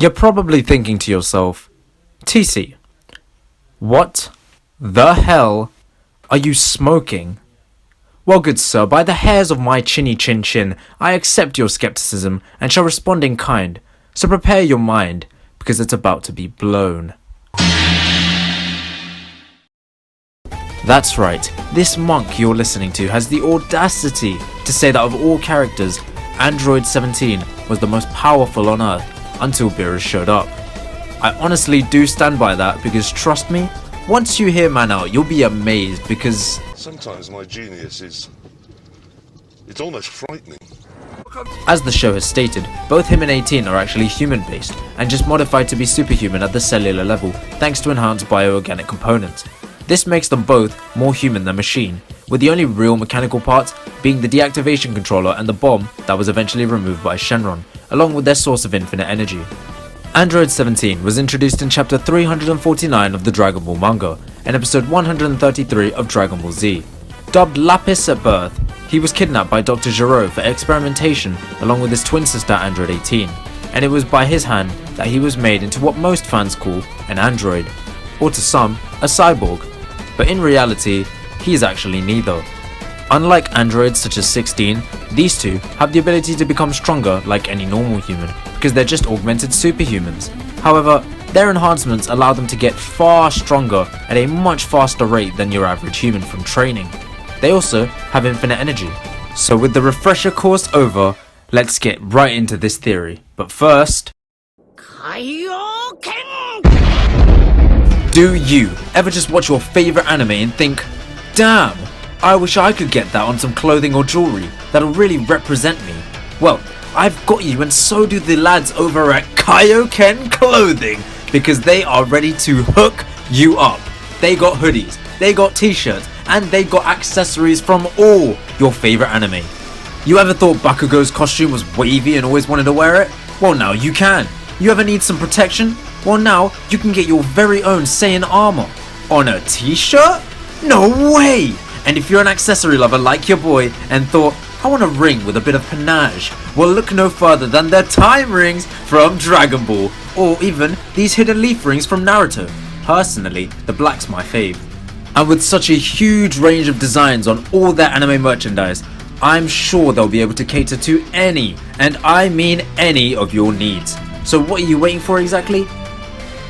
You're probably thinking to yourself, TC, what the hell are you smoking? Well, good sir, by the hairs of my chinny chin chin, I accept your skepticism and shall respond in kind. So prepare your mind, because it's about to be blown. That's right, this monk you're listening to has the audacity to say that of all characters, Android 17 was the most powerful on Earth until Beerus showed up. I honestly do stand by that because trust me, once you hear Man Out, you'll be amazed because sometimes my genius it's almost frightening. As the show has stated, both him and 18 are actually human-based and just modified to be superhuman at the cellular level thanks to enhanced bioorganic components. This makes them both more human than machine, with the only real mechanical parts being the deactivation controller and the bomb that was eventually removed by Shenron, along with their source of infinite energy. Android 17 was introduced in chapter 349 of the Dragon Ball manga and episode 133 of Dragon Ball Z. Dubbed Lapis at birth, he was kidnapped by Dr. Gero for experimentation along with his twin sister Android 18, and it was by his hand that he was made into what most fans call an android, or to some, a cyborg, but in reality, he is actually neither. Unlike androids such as 16, these two have the ability to become stronger like any normal human, because they're just augmented superhumans. However, their enhancements allow them to get far stronger at a much faster rate than your average human from training. They also have infinite energy. So with the refresher course over, let's get right into this theory. But first, do you ever just watch your favorite anime and think, damn, I wish I could get that on some clothing or jewelry that'll really represent me? Well, I've got you, and so do the lads over at Kaioken Clothing, because they are ready to hook you up. They got hoodies, they got t-shirts, and they got accessories from all your favorite anime. You ever thought Bakugo's costume was wavy and always wanted to wear it? Well, now you can. You ever need some protection? Well, now you can get your very own Saiyan armor on a t-shirt? No way! And if you're an accessory lover like your boy and thought, I want a ring with a bit of panache, well, look no further than the time rings from Dragon Ball, or even these hidden leaf rings from Naruto. Personally, the black's my fave. And with such a huge range of designs on all their anime merchandise, I'm sure they'll be able to cater to any, and I mean any, of your needs. So what are you waiting for exactly?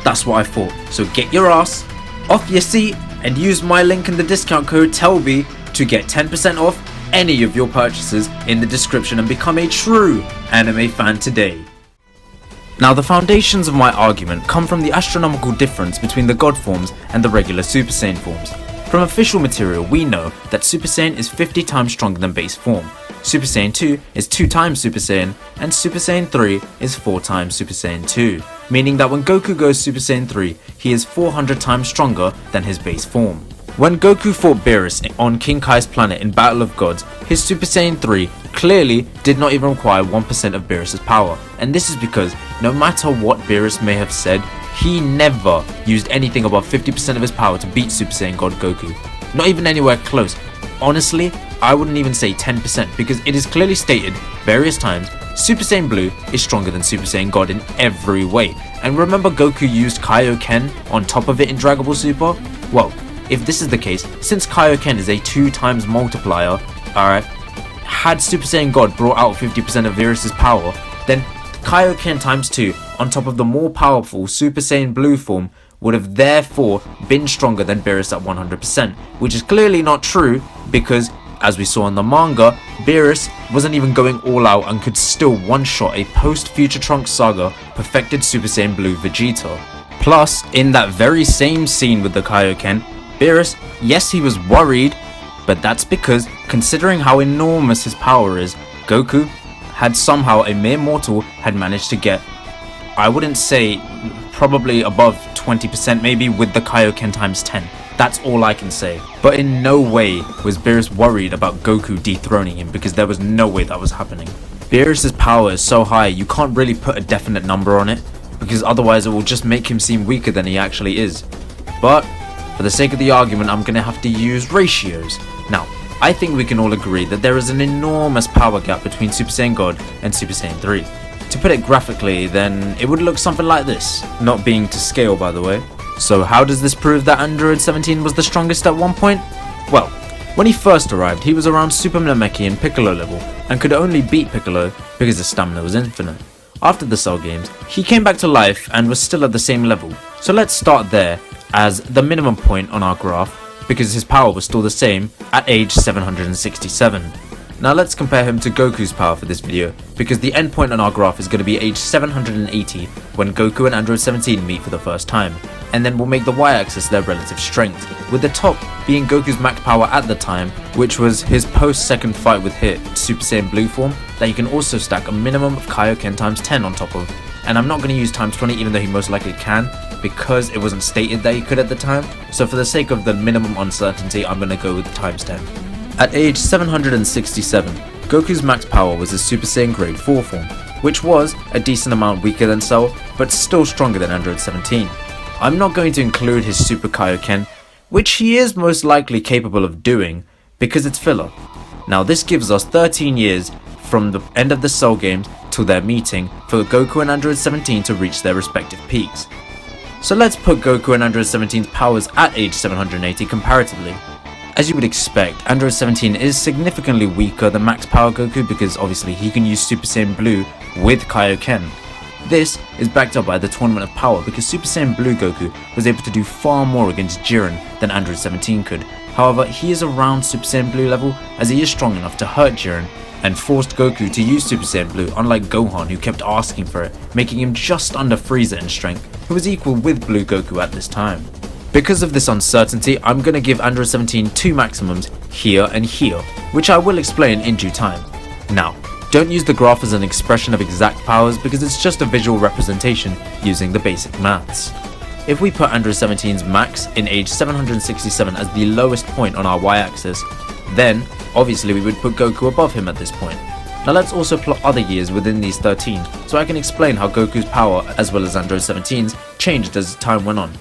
That's what I thought. So get your ass off your seat and use my link in the discount code TELBY to get 10% off any of your purchases in the description and become a true anime fan today. Now, the foundations of my argument come from the astronomical difference between the God forms and the regular Super Saiyan forms. From official material, we know that Super Saiyan is 50 times stronger than base form, Super Saiyan 2 is 2 times Super Saiyan, and Super Saiyan 3 is 4 times Super Saiyan 2, meaning that when Goku goes Super Saiyan 3, he is 400 times stronger than his base form. When Goku fought Beerus on King Kai's planet in Battle of Gods, his Super Saiyan 3 clearly did not even require 1% of Beerus' power, and this is because no matter what Beerus may have said, he never used anything above 50% of his power to beat Super Saiyan God Goku. Not even anywhere close. Honestly, I wouldn't even say 10% because it is clearly stated various times Super Saiyan Blue is stronger than Super Saiyan God in every way. And remember Goku used Kaioken on top of it in Dragon Ball Super? Well, if this is the case, since Kaioken is a 2 times multiplier, alright, had Super Saiyan God brought out 50% of Beerus' power, then Kaioken times 2 on top of the more powerful Super Saiyan Blue form would have therefore been stronger than Beerus at 100%, which is clearly not true because, as we saw in the manga, Beerus wasn't even going all out and could still one-shot a post-Future Trunks saga perfected Super Saiyan Blue Vegeta. Plus, in that very same scene with the Kaioken, Beerus, yes, he was worried, but that's because, considering how enormous his power is, Goku had somehow a mere mortal had managed to get, I wouldn't say, probably above 20% maybe with the Kaioken times 10. That's all I can say. But in no way was Beerus worried about Goku dethroning him because there was no way that was happening. Beerus' power is so high you can't really put a definite number on it because otherwise it will just make him seem weaker than he actually is. But for the sake of the argument, I'm gonna have to use ratios. Now, I think we can all agree that there is an enormous power gap between Super Saiyan God and Super Saiyan 3. To put it graphically, then it would look something like this, not being to scale by the way. So how does this prove that Android 17 was the strongest at one point? Well, when he first arrived, he was around Super Namekian Piccolo level, and could only beat Piccolo because his stamina was infinite. After the Cell games, he came back to life and was still at the same level. So let's start there as the minimum point on our graph, because his power was still the same at age 767. Now let's compare him to Goku's power for this video, because the end point on our graph is going to be age 780 when Goku and Android 17 meet for the first time, and then we'll make the y-axis their relative strength, with the top being Goku's max power at the time, which was his post-second fight with Hit Super Saiyan Blue form that you can also stack a minimum of Kaioken times 10 on top of, and I'm not going to use times 20 even though he most likely can, because it wasn't stated that he could at the time, so for the sake of the minimum uncertainty I'm going to go with times 10. At age 767, Goku's max power was his Super Saiyan Grade 4 form, which was a decent amount weaker than Cell, but still stronger than Android 17. I'm not going to include his Super Kaioken, which he is most likely capable of doing, because it's filler. Now this gives us 13 years from the end of the Cell games till their meeting for Goku and Android 17 to reach their respective peaks. So let's put Goku and Android 17's powers at age 780 comparatively. As you would expect, Android 17 is significantly weaker than max power Goku because obviously he can use Super Saiyan Blue with Kaioken. This is backed up by the Tournament of Power because Super Saiyan Blue Goku was able to do far more against Jiren than Android 17 could. However, he is around Super Saiyan Blue level as he is strong enough to hurt Jiren and forced Goku to use Super Saiyan Blue, unlike Gohan who kept asking for it, making him just under Frieza in strength, who was equal with Blue Goku at this time. Because of this uncertainty, I'm going to give Android 17 two maximums here and here, which I will explain in due time. Now, don't use the graph as an expression of exact powers because it's just a visual representation using the basic maths. If we put Android 17's max in age 767 as the lowest point on our y-axis, then obviously we would put Goku above him at this point. Now let's also plot other years within these 13 so I can explain how Goku's power as well as Android 17's changed as time went on.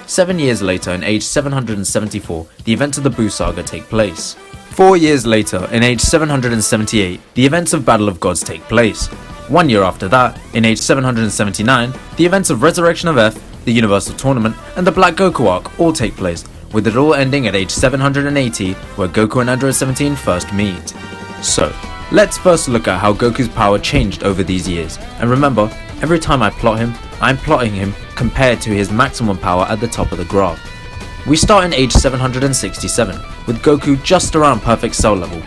7 years later, in age 774, the events of the Buu Saga take place. 4 years later, in age 778, the events of Battle of Gods take place. 1 year after that, in age 779, the events of Resurrection of F, the Universal Tournament, and the Black Goku arc all take place, with it all ending at age 780, where Goku and Android 17 first meet. So, let's first look at how Goku's power changed over these years, and remember, every time I plot him, I'm plotting him compared to his maximum power at the top of the graph. We start in age 767, with Goku just around perfect Cell level.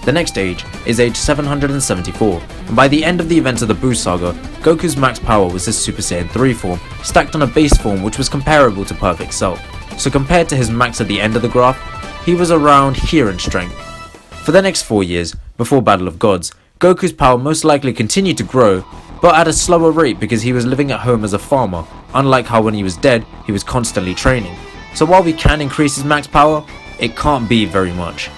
The next age is age 774, and by the end of the events of the Buu Saga, Goku's max power was his Super Saiyan 3 form, stacked on a base form which was comparable to perfect Cell. So compared to his max at the end of the graph, he was around here in strength. For the next 4 years, before Battle of Gods, Goku's power most likely continued to grow, but at a slower rate because he was living at home as a farmer, unlike how when he was dead, he was constantly training. So while we can increase his max power, it can't be very much.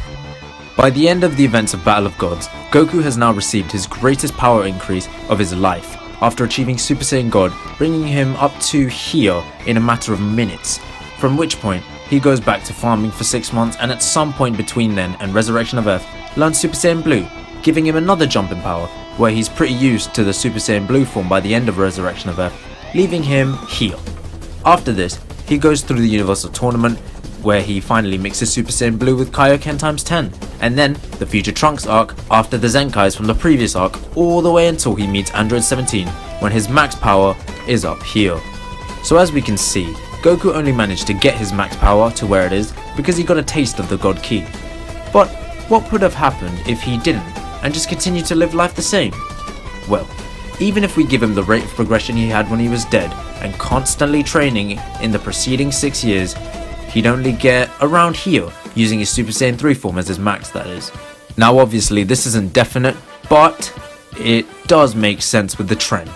By the end of the events of Battle of Gods, Goku has now received his greatest power increase of his life, after achieving Super Saiyan God, bringing him up to here in a matter of minutes, from which point he goes back to farming for 6 months and at some point between then and Resurrection of Earth, learns Super Saiyan Blue, giving him another jump in power, where he's pretty used to the Super Saiyan Blue form by the end of Resurrection of Earth, leaving him here. After this, he goes through the Universal Tournament, where he finally mixes Super Saiyan Blue with Kaioken times 10, and then the Future Trunks arc after the Zenkais from the previous arc, all the way until he meets Android 17, when his max power is up here. So as we can see, Goku only managed to get his max power to where it is because he got a taste of the God Ki. But what would have happened if he didn't, and just continued to live life the same? Well, even if we give him the rate of progression he had when he was dead, and constantly training in the preceding 6 years, he'd only get around here, using his Super Saiyan 3 form as his max, that is. Now obviously this isn't definite, but it does make sense with the trend.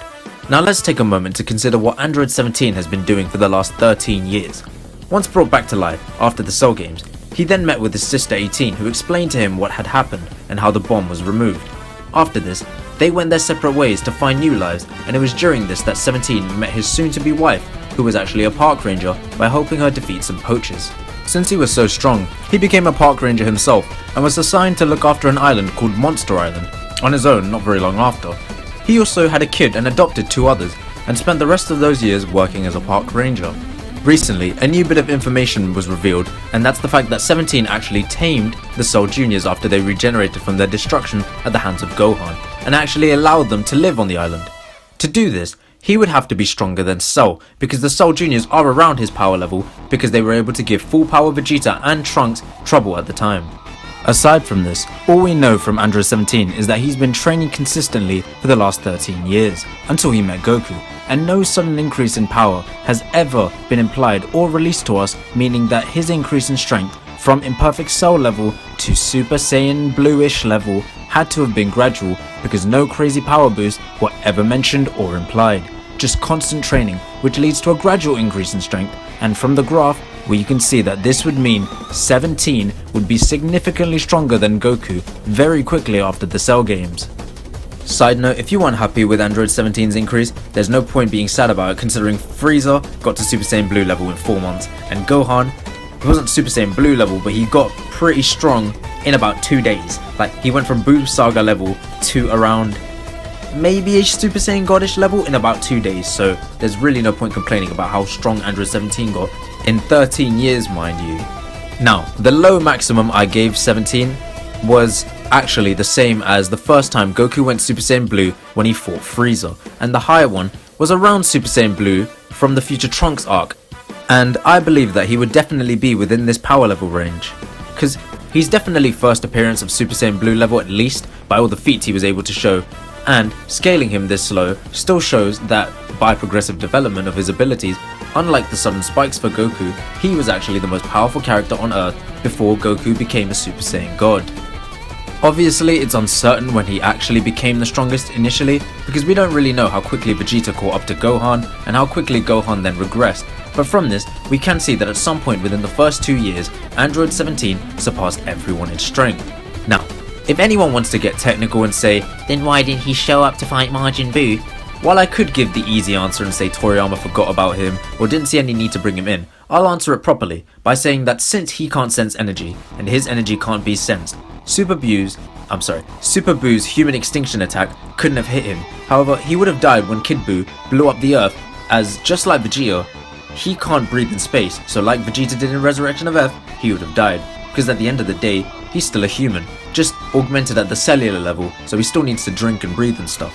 Now let's take a moment to consider what Android 17 has been doing for the last 13 years. Once brought back to life after the Cell games, he then met with his sister 18, who explained to him what had happened and how the bomb was removed. After this, they went their separate ways to find new lives, and it was during this that 17 met his soon-to-be wife, who was actually a park ranger, by helping her defeat some poachers. Since he was so strong, he became a park ranger himself and was assigned to look after an island called Monster Island, on his own not very long after. He also had a kid and adopted 2 others, and spent the rest of those years working as a park ranger. Recently, a new bit of information was revealed, and that's the fact that 17 actually tamed the Cell Juniors after they regenerated from their destruction at the hands of Gohan, and actually allowed them to live on the island. To do this, he would have to be stronger than Cell, because the Cell Juniors are around his power level because they were able to give full power Vegeta and Trunks trouble at the time. Aside from this, all we know from Android 17 is that he's been training consistently for the last 13 years, until he met Goku, and no sudden increase in power has ever been implied or released to us, meaning that his increase in strength from imperfect Cell level to Super Saiyan Bluish level had to have been gradual, because no crazy power boosts were ever mentioned or implied, just constant training, which leads to a gradual increase in strength. And from the graph, where you can see that this would mean 17 would be significantly stronger than Goku very quickly after the Cell games. Side note, if you weren't happy with Android 17's increase, there's no point being sad about it, considering Frieza got to Super Saiyan Blue level in 4 months, and Gohan, he wasn't Super Saiyan Blue level, but he got pretty strong in about 2 days. Like, he went from Boo Saga level to around maybe a Super Saiyan Godish level in about 2 days, so there's really no point complaining about how strong Android 17 got in 13 years, mind you. Now, the low maximum I gave 17 was actually the same as the first time Goku went Super Saiyan Blue when he fought Frieza, and the higher one was around Super Saiyan Blue from the Future Trunks arc, and I believe that he would definitely be within this power level range, because he's definitely first appearance of Super Saiyan Blue level, at least by all the feats he was able to show, and scaling him this slow still shows that by progressive development of his abilities, unlike the sudden spikes for Goku, he was actually the most powerful character on Earth before Goku became a Super Saiyan God. Obviously, it's uncertain when he actually became the strongest initially, because we don't really know how quickly Vegeta caught up to Gohan and how quickly Gohan then regressed, but from this, we can see that at some point within the first 2 years, Android 17 surpassed everyone in strength. Now, if anyone wants to get technical and say, then why didn't he show up to fight Majin Buu? While I could give the easy answer and say Toriyama forgot about him or didn't see any need to bring him in, I'll answer it properly by saying that since he can't sense energy and his energy can't be sensed, Super Buu's human extinction attack couldn't have hit him. However, he would have died when Kid Buu blew up the Earth, as just like Vegeta, he can't breathe in space, so like Vegeta did in Resurrection of F, he would have died, because at the end of the day, he's still a human, just augmented at the cellular level, so he still needs to drink and breathe and stuff.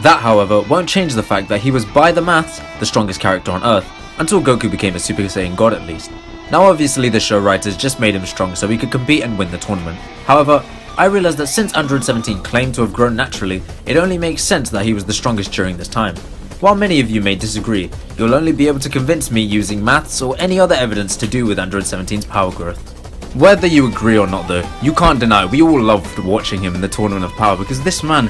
That, however, won't change the fact that he was by the maths the strongest character on Earth, until Goku became a Super Saiyan God at least. Now obviously the show writers just made him strong so he could compete and win the tournament. However, I realized that since Android 17 claimed to have grown naturally, it only makes sense that he was the strongest during this time. While many of you may disagree, you'll only be able to convince me using maths or any other evidence to do with Android 17's power growth. Whether you agree or not though, you can't deny we all loved watching him in the Tournament of Power, because this man,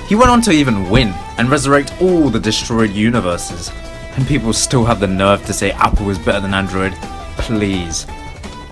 he went on to even win and resurrect all the destroyed universes. And people still have the nerve to say Apple is better than Android. Please.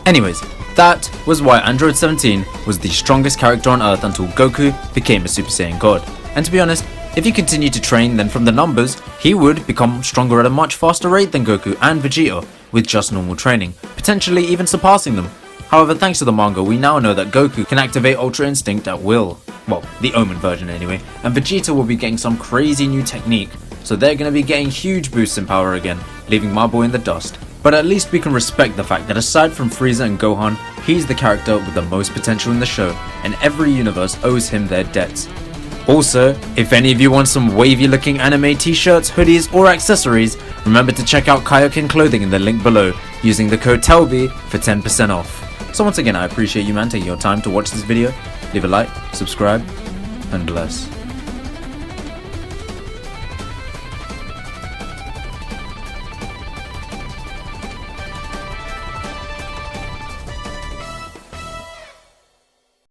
Anyways, that was why Android 17 was the strongest character on Earth until Goku became a Super Saiyan God. And to be honest, if he continued to train, then from the numbers, he would become stronger at a much faster rate than Goku and Vegeta with just normal training, potentially even surpassing them. However, thanks to the manga, we now know that Goku can activate Ultra Instinct at will. Well, the Omen version anyway, and Vegeta will be getting some crazy new technique, so they're going to be getting huge boosts in power again, leaving my boy in the dust. But at least we can respect the fact that aside from Frieza and Gohan, he's the character with the most potential in the show, and every universe owes him their debts. Also, if any of you want some wavy looking anime t-shirts, hoodies or accessories, remember to check out Kaioken clothing in the link below, using the code TELBY for 10% off. So once again, I appreciate you man taking your time to watch this video. Leave a like, subscribe, and bless.